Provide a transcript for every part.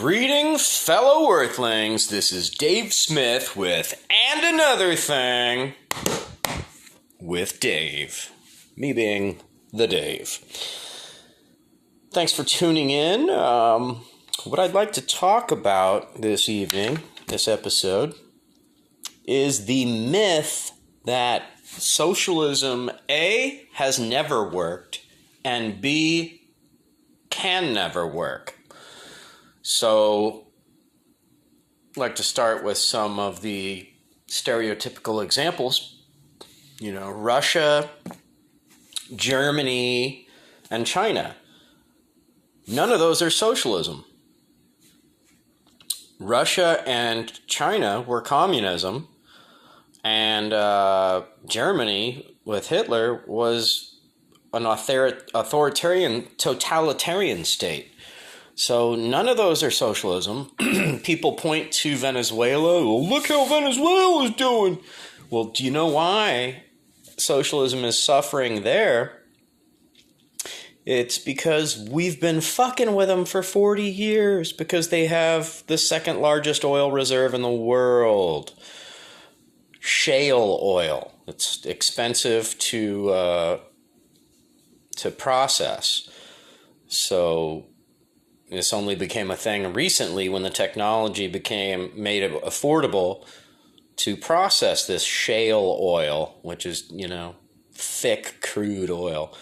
Greetings, fellow Earthlings. This is Dave Smith with And Another Thing with Dave. Me being the Dave. Thanks for tuning in. What I'd like to talk about this evening, this episode, is the myth that socialism, A, has never worked, and B, can never work. So, I'd like to start with some of the stereotypical examples. You know, Russia, Germany, and China. None of those are socialism. Russia and China were communism, and Germany, with Hitler, was an authoritarian, totalitarian state. So none of those are socialism. People point to Venezuela. Well, look how Venezuela's doing. Well, do you know why socialism is suffering there? It's because we've been fucking with them for 40 years because they have the second largest oil reserve in the world. Shale oil. It's expensive to process. So this only became a thing recently when the technology made it affordable to process this shale oil, which is, you know, thick crude oil.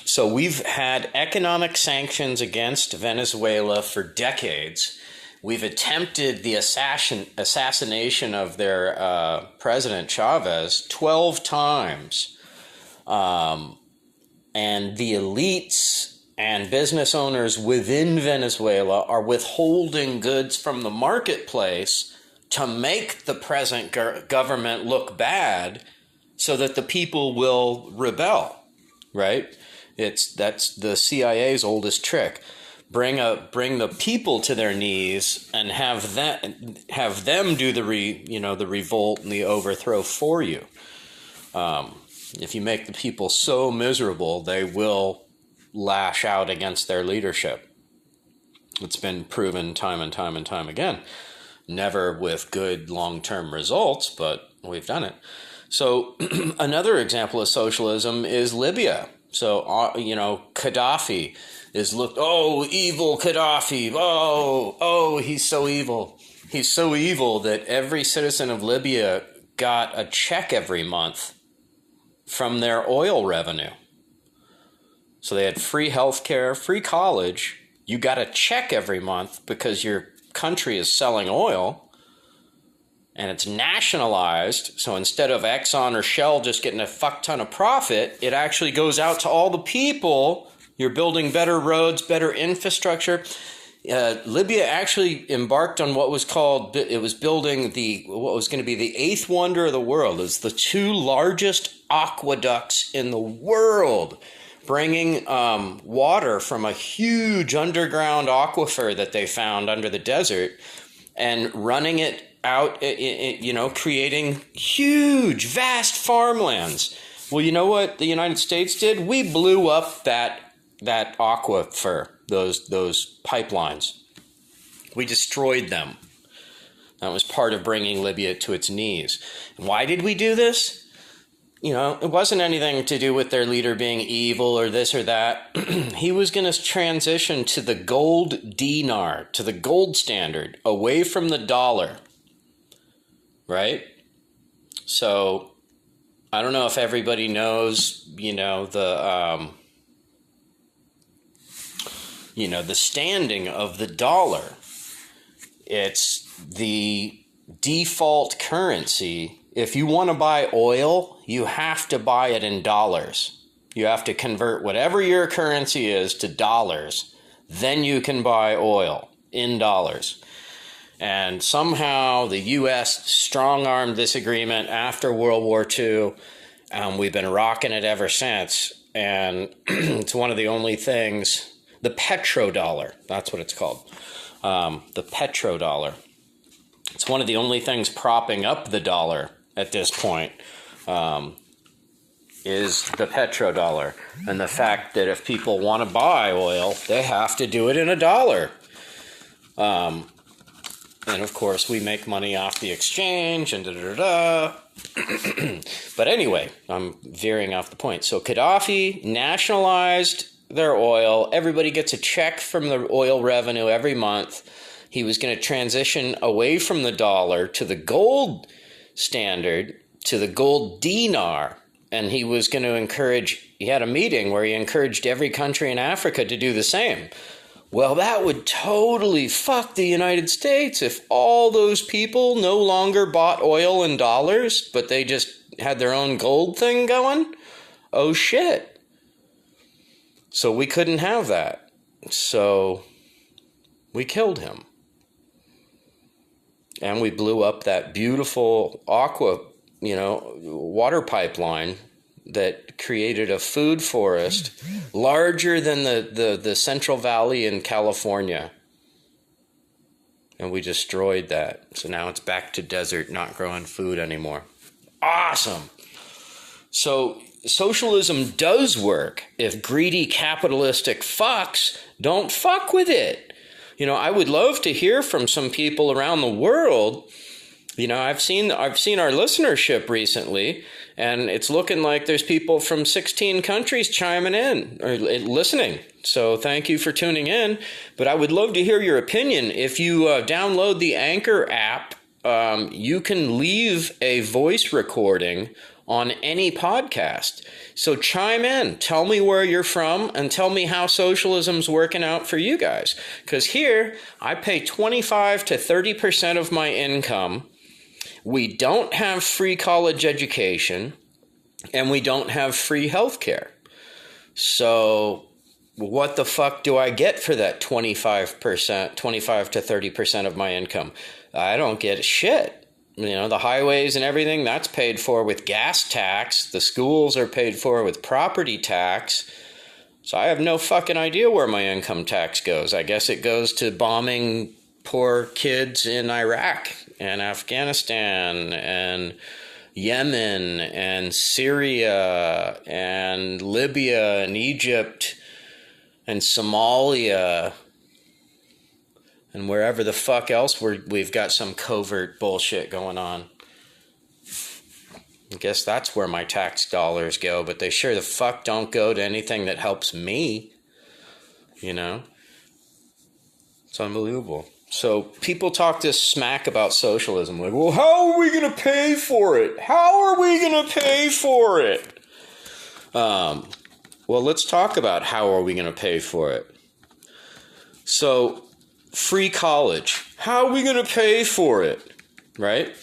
So we've had economic sanctions against Venezuela for decades. We've attempted the assassination of their President Chavez 12 times. And the elites and business owners within Venezuela are withholding goods from the marketplace to make the present government look bad so that the people will rebel, right? That's the CIA's oldest trick. Bring the people to their knees and have them do the revolt and the overthrow for you. If you make the people so miserable, they will lash out against their leadership. It's been proven time and time and time again. Never with good long-term results, but we've done it. So another example of socialism is Libya. So, Gaddafi is evil Gaddafi. Oh, he's so evil. He's so evil that every citizen of Libya got a check every month from their oil revenue. So they had free healthcare, free college. You got a check every month because your country is selling oil and it's nationalized. So instead of Exxon or Shell just getting a fuck ton of profit, it actually goes out to all the people. You're building better roads, better infrastructure. Libya actually embarked on what was building what was going to be the eighth wonder of the world. It's the two largest aqueducts in the world, bringing water from a huge underground aquifer that they found under the desert and running it out, creating huge, vast farmlands. Well, you know what the United States did? We blew up that aquifer, those pipelines. We destroyed them. That was part of bringing Libya to its knees. Why did we do this? It wasn't anything to do with their leader being evil or this or that. He was going to transition to the gold dinar, to the gold standard, away from the dollar. Right? So, I don't know if everybody knows, the standing of the dollar. It's the default currency. If you want to buy oil, you have to buy it in dollars. You have to convert whatever your currency is to dollars. Then you can buy oil in dollars. And somehow the U.S. strong-armed this agreement after World War II. We've been rocking it ever since. And it's one of the only things, the petrodollar, that's what it's called. The petrodollar. It's one of the only things propping up the dollar at this point. is the petrodollar, and the fact that if people want to buy oil, they have to do it in a dollar. And of course, we make money off the exchange and da-da-da-da. But anyway, I'm veering off the point. So Gaddafi nationalized their oil. Everybody gets a check from the oil revenue every month. He was going to transition away from the dollar to the gold standard, to the gold dinar. And he was going to he had a meeting where he encouraged every country in Africa to do the same. Well, that would totally fuck the United States if all those people no longer bought oil in dollars, but they just had their own gold thing going. Oh, shit. So we couldn't have that. So we killed him. And we blew up that beautiful water pipeline that created a food forest larger than the Central Valley in California. And we destroyed that. So now it's back to desert, not growing food anymore. Awesome. So socialism does work if greedy capitalistic fucks don't fuck with it. I would love to hear from some people around the world. I've seen our listenership recently, and it's looking like there's people from 16 countries chiming in or listening. So thank you for tuning in. But I would love to hear your opinion. If you download the Anchor app, you can leave a voice recording on any podcast. So chime in, tell me where you're from, and tell me how socialism's working out for you guys. Because here, I pay 25 to 30% of my income. We don't have free college education, and we don't have free health care. So what the fuck do I get for that 25 to 30% of my income? I don't get shit. The highways and everything, that's paid for with gas tax. The schools are paid for with property tax. So I have no fucking idea where my income tax goes. I guess it goes to bombing poor kids in Iraq and Afghanistan and Yemen and Syria and Libya and Egypt and Somalia and wherever the fuck else we've got some covert bullshit going on. I guess that's where my tax dollars go, but they sure the fuck don't go to anything that helps me. It's unbelievable. So people talk this smack about socialism. Like, well, how are we going to pay for it? How are we going to pay for it? Well, let's talk about how are we going to pay for it. So, free college. How are we going to pay for it? Right?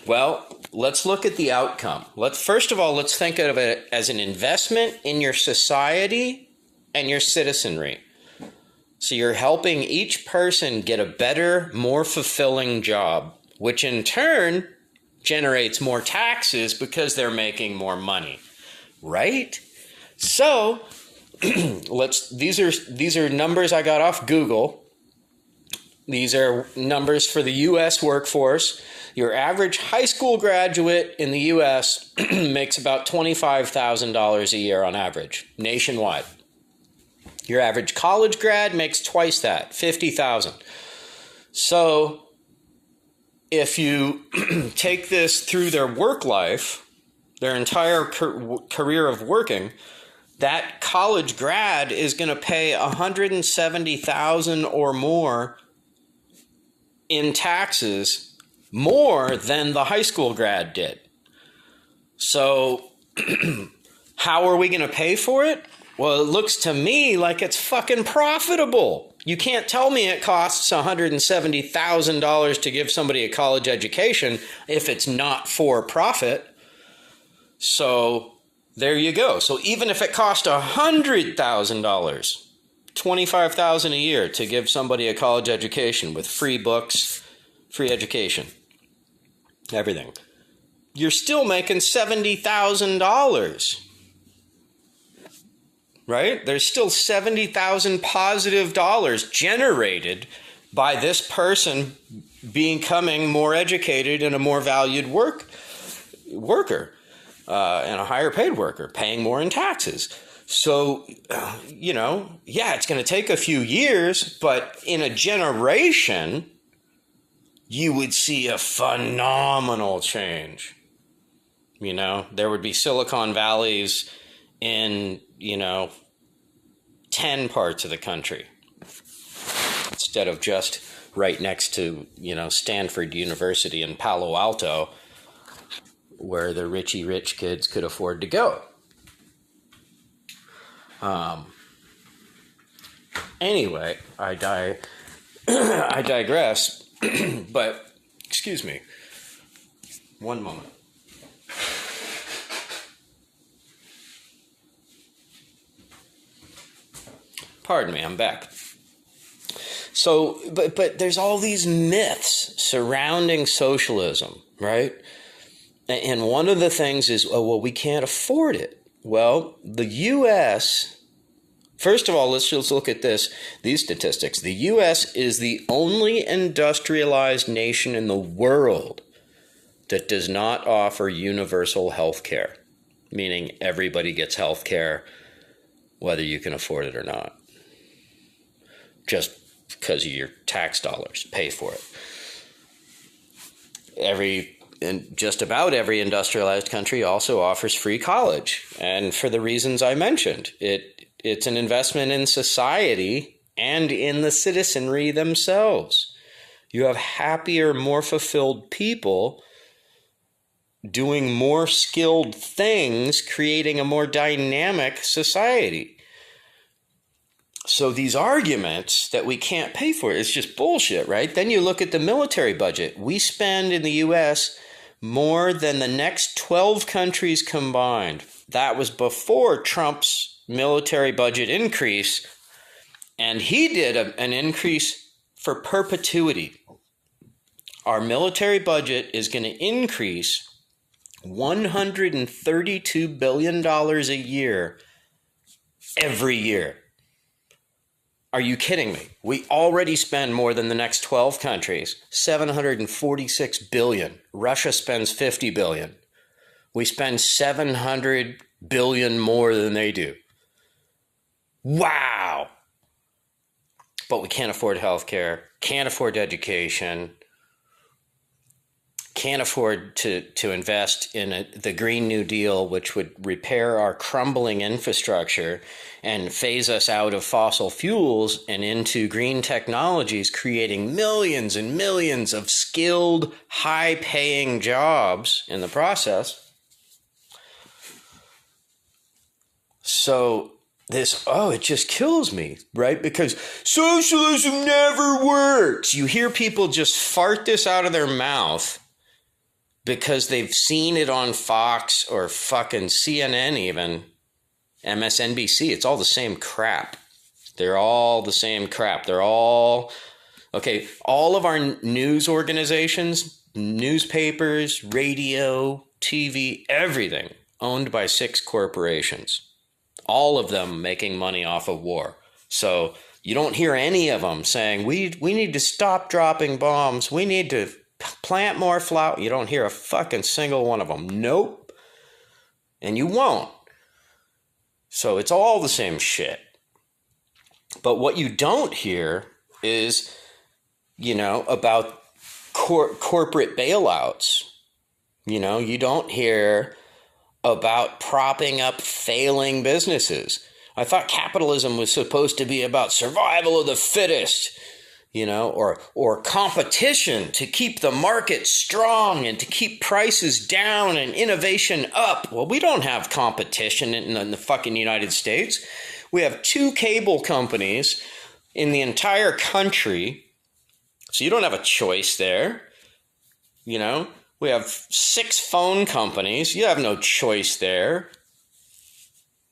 Well, let's look at the outcome. First of all, let's think of it as an investment in your society and your citizenry. So you're helping each person get a better, more fulfilling job, which in turn generates more taxes because they're making more money, right? So these are numbers I got off Google. These are numbers for the U.S. workforce. Your average high school graduate in the U.S. makes about $25,000 a year on average, nationwide. Your average college grad makes twice that, $50,000. So if you take this through their work life, their entire career of working, that college grad is going to pay $170,000 or more in taxes, more than the high school grad did. So how are we going to pay for it? Well, it looks to me like it's fucking profitable. You can't tell me it costs $170,000 to give somebody a college education if it's not for profit. So there you go. So even if it cost $100,000, $25,000 a year to give somebody a college education with free books, free education, everything, you're still making $70,000. Right? There's still 70,000 positive dollars generated by this person becoming more educated and a more valued worker. and a higher paid worker, paying more in taxes. So, yeah, it's going to take a few years, but in a generation, you would see a phenomenal change. There would be Silicon Valleys in, 10 parts of the country instead of just right next to, Stanford University in Palo Alto, where the richy rich kids could afford to go. Anyway, I digress, but excuse me, one moment. Pardon me, I'm back. So, but there's all these myths surrounding socialism, right? And one of the things is, we can't afford it. Well, the U.S., first of all, let's just look at these statistics. The U.S. is the only industrialized nation in the world that does not offer universal health care, meaning everybody gets health care whether you can afford it or not, just because of your tax dollars pay for it. Just about every industrialized country also offers free college, and for the reasons I mentioned, it's an investment in society and in the citizenry themselves. You have happier, more fulfilled people doing more skilled things, creating a more dynamic society. So these arguments that we can't pay for it, it's just bullshit, right? Then you look at the military budget. We spend in the U.S. more than the next 12 countries combined. That was before Trump's military budget increase, and he did an increase for perpetuity. Our military budget is going to increase $132 billion a year every year. Are you kidding me? We already spend more than the next 12 countries, $746 billion. Russia spends $50 billion. We spend $700 billion more than they do. Wow! But we can't afford health care, can't afford education, can't afford to invest in the Green New Deal, which would repair our crumbling infrastructure and phase us out of fossil fuels and into green technologies, creating millions and millions of skilled, high-paying jobs in the process. So it just kills me, right? Because socialism never works. You hear people just fart this out of their mouth because they've seen it on Fox or fucking CNN even, MSNBC. It's all the same crap. They're all the same crap. They're all, okay, all of our news organizations, newspapers, radio, TV, everything owned by 6 corporations. All of them making money off of war. So you don't hear any of them saying, we need to stop dropping bombs. We need to plant more flower. You don't hear a fucking single one of them. Nope. And you won't. So it's all the same shit. But what you don't hear is, about corporate bailouts. You don't hear about propping up failing businesses. I thought capitalism was supposed to be about survival of the fittest, or competition to keep the market strong and to keep prices down and innovation up. Well, we don't have competition in the fucking United States. We have 2 cable companies in the entire country, so you don't have a choice there. We have 6 phone companies. You have no choice there.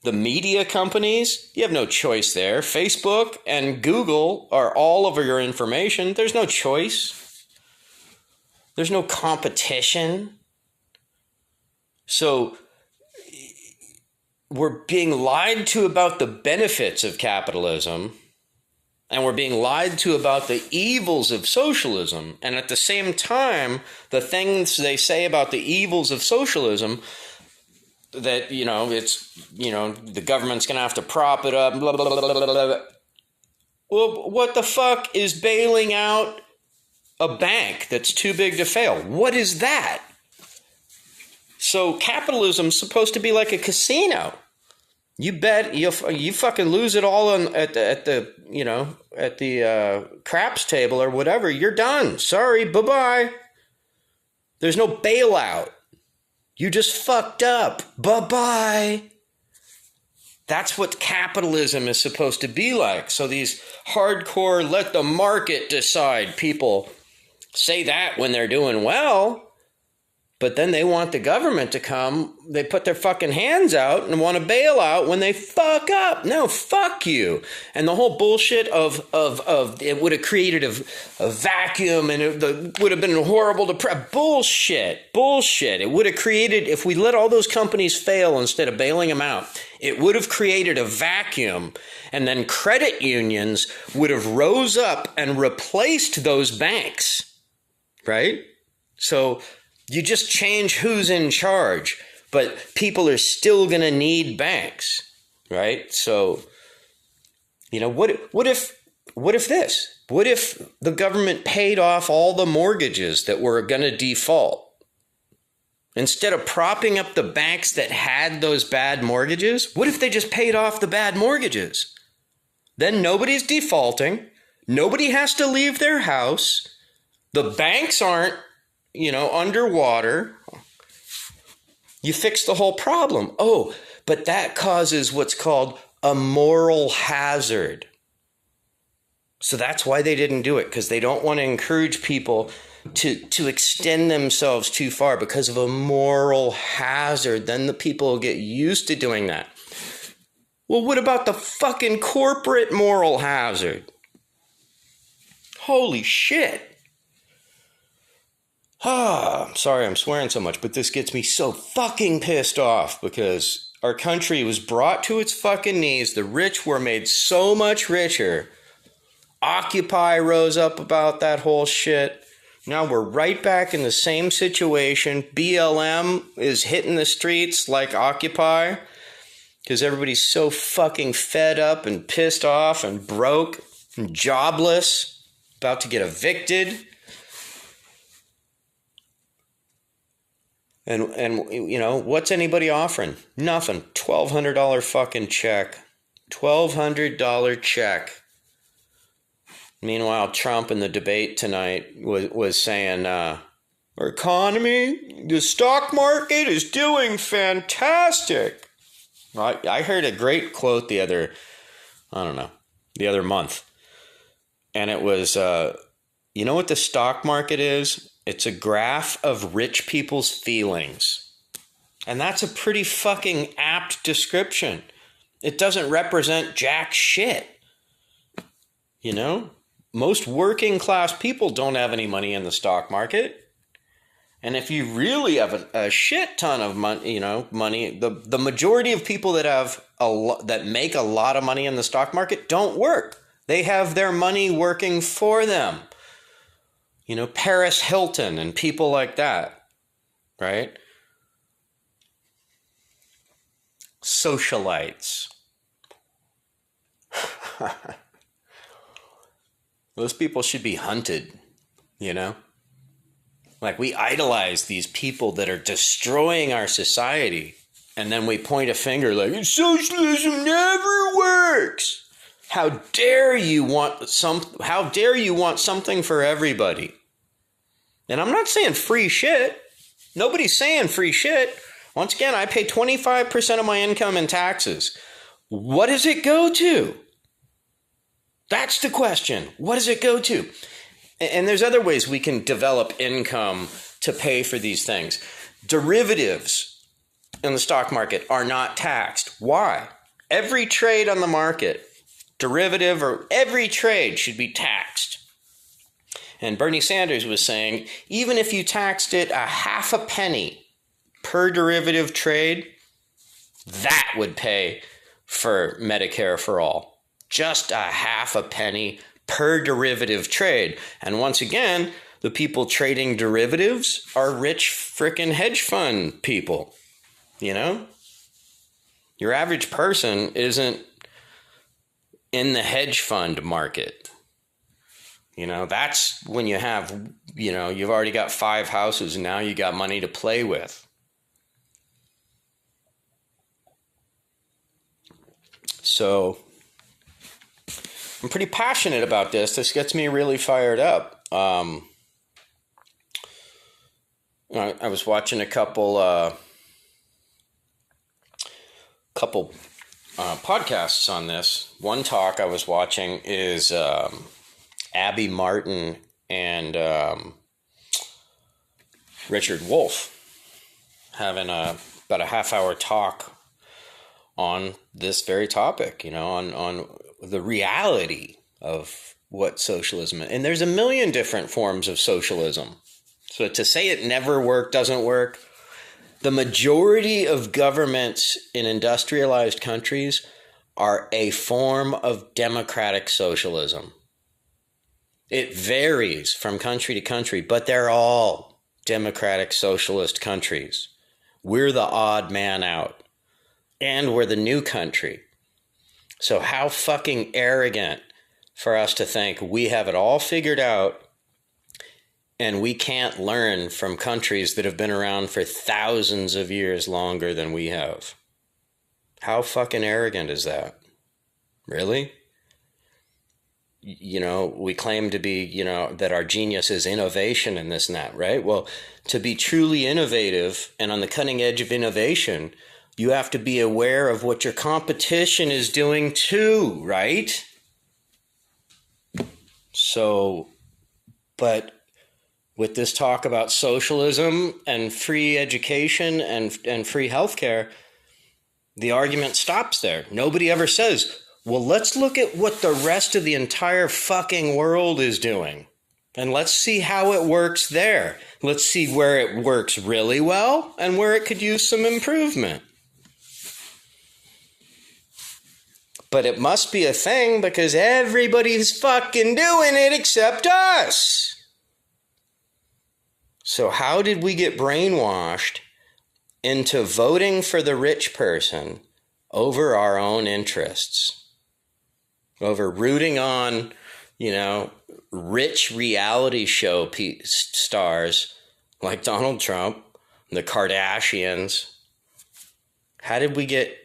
The media companies, you have no choice there. Facebook and Google are all over your information. There's no choice. There's no competition. So we're being lied to about the benefits of capitalism, and we're being lied to about the evils of socialism. And at the same time, the things they say about the evils of socialism that, the government's going to have to prop it up, blah, blah, blah, blah, blah. Well, what the fuck is bailing out a bank that's too big to fail? What is that? So capitalism's supposed to be like a casino. You bet you fucking lose it all at the craps table or whatever. You're done. Sorry, bye-bye. There's no bailout. You just fucked up. Bye-bye. That's what capitalism is supposed to be like. So these hardcore let the market decide people say that when they're doing well. But then they want the government to come. They put their fucking hands out and want to bail out when they fuck up. No, fuck you. And the whole bullshit of it would have created a vacuum and it would have been horrible to bullshit. It would have created, if we let all those companies fail instead of bailing them out, it would have created a vacuum, and then credit unions would have rose up and replaced those banks, right? So you just change who's in charge, but people are still going to need banks, right? So, what if the government paid off all the mortgages that were going to default? Instead of propping up the banks that had those bad mortgages, what if they just paid off the bad mortgages? Then nobody's defaulting. Nobody has to leave their house. The banks aren't underwater. You fix the whole problem. Oh, but that causes what's called a moral hazard. So that's why they didn't do it, because they don't want to encourage people to extend themselves too far because of a moral hazard. Then the people will get used to doing that. Well, what about the fucking corporate moral hazard? Holy shit. I'm sorry I'm swearing so much, but this gets me so fucking pissed off because our country was brought to its fucking knees. The rich were made so much richer. Occupy rose up about that whole shit. Now we're right back in the same situation. BLM is hitting the streets like Occupy because everybody's so fucking fed up and pissed off and broke and jobless, about to get evicted. And what's anybody offering? Nothing. $1,200 fucking check. $1,200 check. Meanwhile, Trump in the debate tonight was saying, our economy, the stock market is doing fantastic. I heard a great quote the other month. And it was, you know what the stock market is? It's a graph of rich people's feelings. And that's a pretty fucking apt description. It doesn't represent jack shit. Most working class people don't have any money in the stock market. And if you really have a shit ton of money, the majority of people that make a lot of money in the stock market don't work. They have their money working for them. Paris Hilton and people like that, right? Socialites. Those people should be hunted, Like we idolize these people that are destroying our society, and then we point a finger like, socialism never works. How dare you want something for everybody? And I'm not saying free shit. Nobody's saying free shit. Once again, I pay 25% of my income in taxes. What does it go to? That's the question. What does it go to? And there's other ways we can develop income to pay for these things. Derivatives in the stock market are not taxed. Why? Every trade on the market, derivative or every trade, should be taxed. And Bernie Sanders was saying, even if you taxed it a half a penny per derivative trade, that would pay for Medicare for all. Just a half a penny per derivative trade. And once again, the people trading derivatives are rich frickin' hedge fund people, Your average person isn't in the hedge fund market. That's when you have, you've already got 5 houses and now you got money to play with. So I'm pretty passionate about this. This gets me really fired up. I was watching a couple podcasts on this. One talk I was watching is Abby Martin and Richard Wolff having about a half-hour talk on this very topic, on the reality of what socialism is. And there's a million different forms of socialism. So to say it never worked, doesn't work, the majority of governments in industrialized countries are a form of democratic socialism. It varies from country to country, but they're all democratic socialist countries. We're the odd man out. And we're the new country. So how fucking arrogant for us to think we have it all figured out and we can't learn from countries that have been around for thousands of years longer than we have. How fucking arrogant is that? Really? We claim to be, that our genius is innovation and this and that, right? Well, to be truly innovative and on the cutting edge of innovation, you have to be aware of what your competition is doing too, right? So, but with this talk about socialism and free education and free healthcare, the argument stops there. Nobody ever says, well, let's look at what the rest of the entire fucking world is doing. And let's see how it works there. Let's see where it works really well and where it could use some improvement. But it must be a thing because everybody's fucking doing it except us. So how did we get brainwashed into voting for the rich person over our own interests? Over rooting on, rich reality show stars like Donald Trump, the Kardashians. How did we get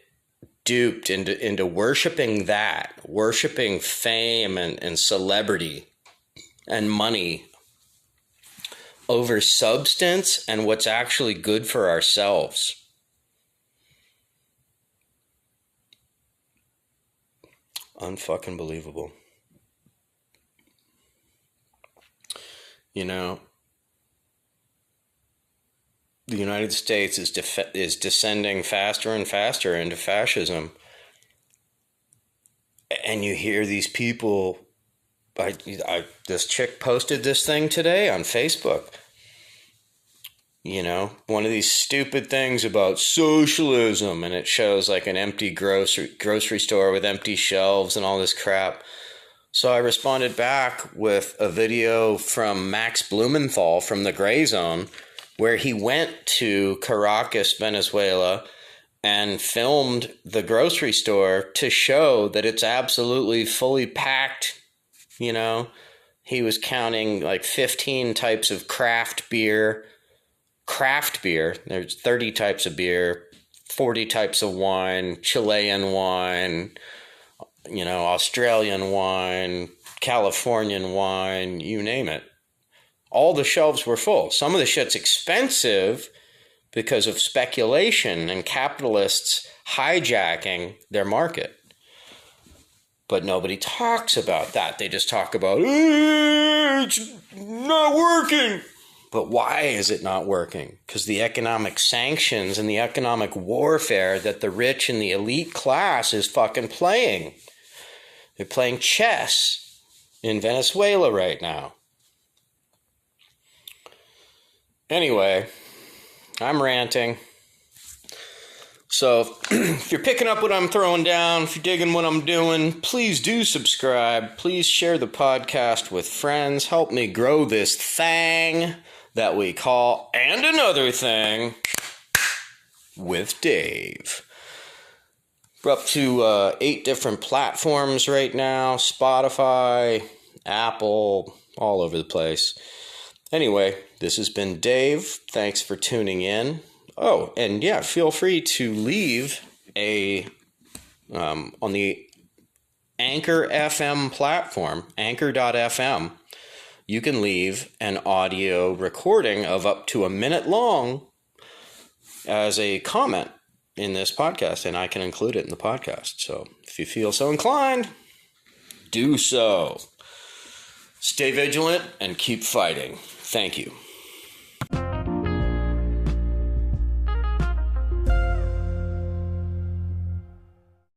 duped into worshiping fame and celebrity and money over substance and what's actually good for ourselves? Unfucking believable. The United States is descending faster and faster into fascism. And you hear these people, this chick posted this thing today on Facebook. One of these stupid things about socialism, and it shows like an empty grocery store with empty shelves and all this crap. So I responded back with a video from Max Blumenthal from the Gray Zone, where he went to Caracas, Venezuela, and filmed the grocery store to show that it's absolutely fully packed. He was counting like 15 types of craft beer. There's 30 types of beer, 40 types of wine, Chilean wine, Australian wine, Californian wine, you name it. All the shelves were full. Some of the shit's expensive because of speculation and capitalists hijacking their market. But nobody talks about that. They just talk about, it's not working. But why is it not working? Because the economic sanctions and the economic warfare that the rich and the elite class is fucking playing. They're playing chess in Venezuela right now. Anyway, I'm ranting. So if you're picking up what I'm throwing down, if you're digging what I'm doing, please do subscribe. Please share the podcast with friends. Help me grow this thing that we call And Another Thing with Dave. We're up to 8 different platforms right now. Spotify, Apple, all over the place. Anyway, this has been Dave. Thanks for tuning in. Oh, and yeah, feel free to leave on the Anchor FM platform, anchor.fm. You can leave an audio recording of up to a minute long as a comment in this podcast, and I can include it in the podcast. So if you feel so inclined, do so. Stay vigilant and keep fighting. Thank you.